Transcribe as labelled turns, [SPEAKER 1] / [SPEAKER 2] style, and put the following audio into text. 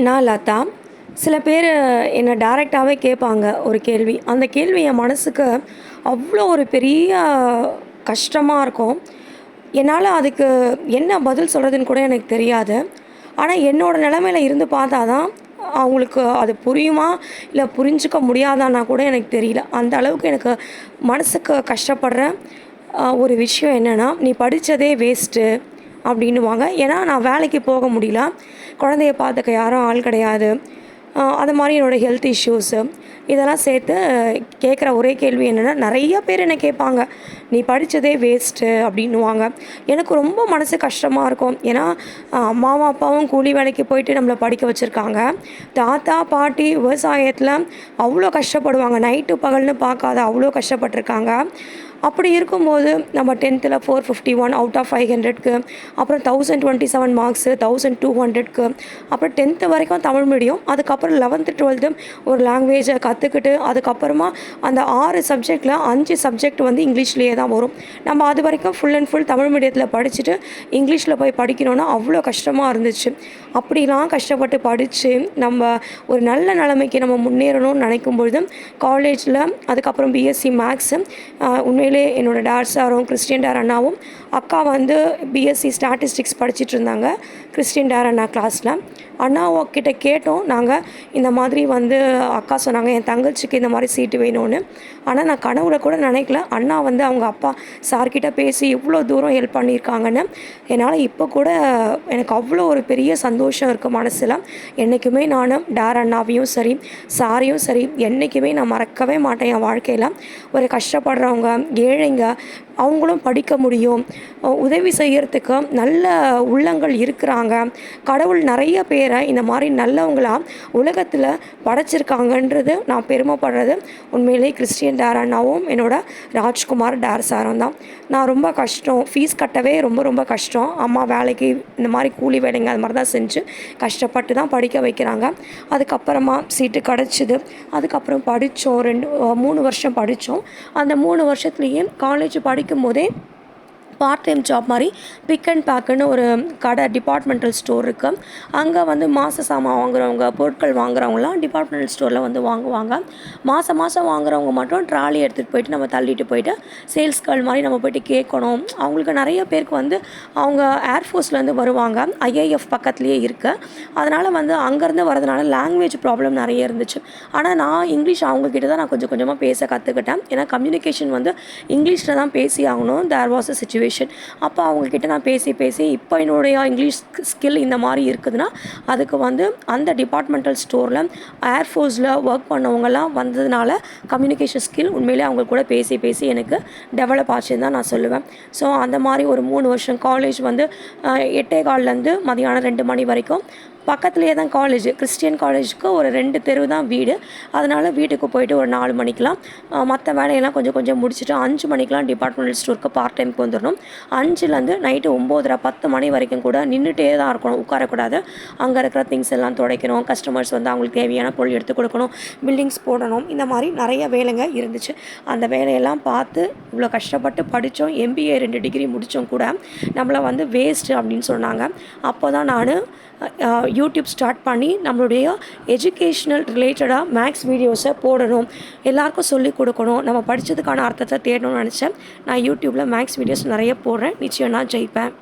[SPEAKER 1] நான் லதா. சில பேர் என்னை டைரெக்டாகவே கேட்பாங்க ஒரு கேள்வி. அந்த கேள்வி என் மனசுக்கு அவ்வளோ ஒரு பெரிய கஷ்டமாக இருக்கும். என்னால் அதுக்கு என்ன பதில் சொல்கிறதுன்னு கூட எனக்கு தெரியாது. ஆனால் என்னோடய நிலமையில இருந்து பார்த்தா தான் அவங்களுக்கு அது புரியுமா இல்லை புரிஞ்சுக்க முடியாதான்னா கூட எனக்கு தெரியல. அந்த அளவுக்கு எனக்கு மனசுக்கு கஷ்டப்படுற ஒரு விஷயம் என்னென்னா, நீ படித்ததே வேஸ்ட்டு அப்படின்னுவாங்க. ஏன்னா நான் வேலைக்கு போக முடியல, குழந்தைய பார்த்துக்க யாரும் ஆள் கிடையாது. அது மாதிரி என்னோடய ஹெல்த் இஷ்யூஸு இதெல்லாம் சேர்த்து கேட்குற ஒரே கேள்வி என்னென்னா, நிறைய பேர் என்ன கேட்பாங்க, நீ படித்ததே வேஸ்ட்டு அப்படின்னுவாங்க. எனக்கு ரொம்ப மனசு கஷ்டமாக இருக்கும். ஏன்னா அம்மாவும் அப்பாவும் கூலி வேலைக்கு போயிட்டு நம்மளை படிக்க வச்சுருக்காங்க. தாத்தா பாட்டி விவசாயத்தில் அவ்வளோ கஷ்டப்படுவாங்க, நைட்டு பகல்னு பார்க்காத அவ்வளோ கஷ்டப்பட்டிருக்காங்க. அப்படி இருக்கும்போது நம்ம 10th 451 அவுட் ஆஃப் 500க்கு, அப்புறம் 1027 மார்க்ஸு, 1200க்கு, அப்புறம் 10th வரைக்கும் தமிழ் மீடியம். அதுக்கப்புறம் 11th 12th ஒரு லாங்குவேஜை கற்றுக்கிட்டு, அதுக்கப்புறமா அந்த 6 சப்ஜெக்டில் 5 சப்ஜெக்ட் வந்து இங்கிலீஷ்லேயே தான் வரும். நம்ம அது வரைக்கும் ஃபுல் அண்ட் ஃபுல் தமிழ் மீடியத்தில் படிச்சுட்டு இங்கிலீஷில் போய் படிக்கணுன்னா அவ்வளோ கஷ்டமாக இருந்துச்சு. அப்படிலாம் கஷ்டப்பட்டு படித்து நம்ம ஒரு நல்ல நிலைமைக்கு நம்ம முன்னேறணும்னு நினைக்கும் பொழுது காலேஜில் அதுக்கப்புறம் பிஎஸ்சி மேக்ஸு உண்மையிலே என்னோடய டாட் சாரும் கிறிஸ்டியன் டார் அண்ணாவும், அக்கா வந்து பிஎஸ்சி ஸ்டாட்டிஸ்டிக்ஸ் படிச்சுட்டு இருந்தாங்க கிறிஸ்டியன் டார் அண்ணா கிளாஸில். அண்ணாக்கிட்ட கேட்டோம் நாங்கள், இந்த மாதிரி வந்து அக்கா சொன்னாங்க என் தங்கச்சிக்கு இந்த மாதிரி சீட்டு வேணும்னு. ஆனால் நான் கனவுல கூட நினைக்கல அண்ணா வந்து அவங்க அப்பா சார்கிட்ட பேசி இவ்வளோ தூரம் ஹெல்ப் பண்ணியிருக்காங்கன்னு. என்னால் இப்போ கூட எனக்கு அவ்வளோ ஒரு பெரிய சந்தோஷம் இருக்குது மனசில். என்றைக்குமே நான் டார் அண்ணாவையும் சரி சாரையும் சரி என்றைக்குமே நான் மறக்கவே மாட்டேன். என் வாழ்க்கையில் ஒரு கஷ்டப்படுறவங்க ஏழைங்க அவங்களும் படிக்க முடியும், உதவி செய்கிறதுக்கு நல்ல உள்ளங்கள் இருக்கிறாங்க. கடவுள் நிறைய பேரை இந்த மாதிரி நல்லவங்களாக உலகத்தில் படைச்சிருக்காங்கன்றது நான் பெருமைப்படுறது உண்மையிலே கிறிஸ்டியன் டார் அண்ணாவும் என்னோட ராஜ்குமார் டார் சாரும் தான். நான் ரொம்ப கஷ்டம், ஃபீஸ் கட்டவே ரொம்ப ரொம்ப கஷ்டம். அம்மா வேலைக்கு இந்த மாதிரி கூலி வேலைங்க அது மாதிரி தான் செஞ்சு கஷ்டப்பட்டு தான் படிக்க வைக்கிறாங்க. அதுக்கப்புறமா சீட்டு கிடச்சிது. அதுக்கப்புறம் படித்தோம், 3 வருஷம் படித்தோம். அந்த 3 வருஷத்துலேயே காலேஜ் படிக்கும்போதே பார்ட் டைம் ஜாப் மாதிரி பிக் அண்ட் பேக்குன்னு ஒரு கடை டிபார்ட்மெண்டல் ஸ்டோர் இருக்குது. அங்கே வந்து மாத சாமான் வாங்குறவங்க, பொருட்கள் வாங்குறவங்களாம் டிபார்ட்மெண்டல் ஸ்டோரில் வந்து வாங்குவாங்க. மாதம் வாங்குறவங்க மட்டும் ட்ராலி எடுத்துகிட்டு போயிட்டு நம்ம தள்ளிட்டு போயிட்டு சேல்ஸ் கேர்ள் மாதிரி நம்ம போய்ட்டு கேட்கணும். அவங்களுக்கு நிறைய பேருக்கு வந்து அவங்க ஏர்ஃபோர்ஸ்லேருந்து வருவாங்க, ஐஏஎஃப் பக்கத்துலேயே இருக்குது. அதனால் வந்து அங்கேருந்து வரதுனால லாங்குவேஜ் ப்ராப்ளம் நிறைய இருந்துச்சு. ஆனால் நான் இங்கிலீஷ் அவங்கக்கிட்ட தான் நான் கொஞ்சம் கொஞ்சமாக பேச கற்றுக்கிட்டேன். ஏன்னா கம்யூனிகேஷன் வந்து இங்கிலீஷில் தான் பேசி ஆகணும். There was a situation. அப்போ அவங்கக்கிட்ட நான் பேசி இப்போ என்னுடைய இங்கிலீஷ் ஸ்கில் இந்த மாதிரி இருக்குதுன்னா அதுக்கு வந்து அந்த டிபார்ட்மெண்டல் ஸ்டோரில் ஏர்ஃபோர்ஸில் ஒர்க் பண்ணவங்கலாம் வந்ததுனால கம்யூனிகேஷன் ஸ்கில் உண்மையிலே அவங்க கூட பேசி எனக்கு டெவலப் ஆச்சுன்னு தான் நான் சொல்லுவேன். ஸோ அந்த மாதிரி ஒரு 3 வருஷம் காலேஜ் வந்து 8:15 மதியானம் 2 மணி வரைக்கும் பக்கத்துலேயே தான் காலேஜ். கிறிஸ்டியன் காலேஜுக்கு ஒரு 2 தெரு தான் வீடு. அதனால் வீட்டுக்கு போயிட்டு ஒரு 4 மணிக்கெலாம் மற்ற வேலையெல்லாம் கொஞ்சம் முடிச்சுட்டு 5 மணிக்கெலாம் டிபார்ட்மெண்டல் ஸ்டோருக்கு பார்ட் டைமுக்கு வந்துடணும். 5லேருந்து நைட்டு 9:30 10 மணி வரைக்கும் கூட நின்றுட்டே தான் இருக்கணும், உட்காரக்கூடாது. அங்கே இருக்கிற திங்ஸ் எல்லாம் துடைக்கணும், கஸ்டமர்ஸ் வந்து அவங்களுக்கு தேவையான பொருள் எடுத்து கொடுக்கணும், பில்டிங்ஸ் போடணும், இந்த மாதிரி நிறைய வேலைங்க இருந்துச்சு. அந்த வேலையெல்லாம் பார்த்து இவ்வளோ கஷ்டப்பட்டு படித்தோம், எம்பிஏ 2 டிகிரி முடித்தோம் கூட நம்மளை வந்து வேஸ்ட்டு அப்படின்னு சொன்னாங்க. அப்போ தான் நான் யூடியூப் ஸ்டார்ட் பண்ணி நம்மளுடைய எஜுகேஷ்னல் ரிலேட்டடாக மேக்ஸ் வீடியோஸை போடணும், எல்லாருக்கும் சொல்லிக் கொடுக்கணும், நம்ம படித்ததுக்கான அர்த்தத்தை தேடணும்னு நினச்சேன். நான் யூடியூப்பில் மேக்ஸ் வீடியோஸ் நிறைய போடுறேன். நிச்சயம் நான் ஜெயிப்பேன்.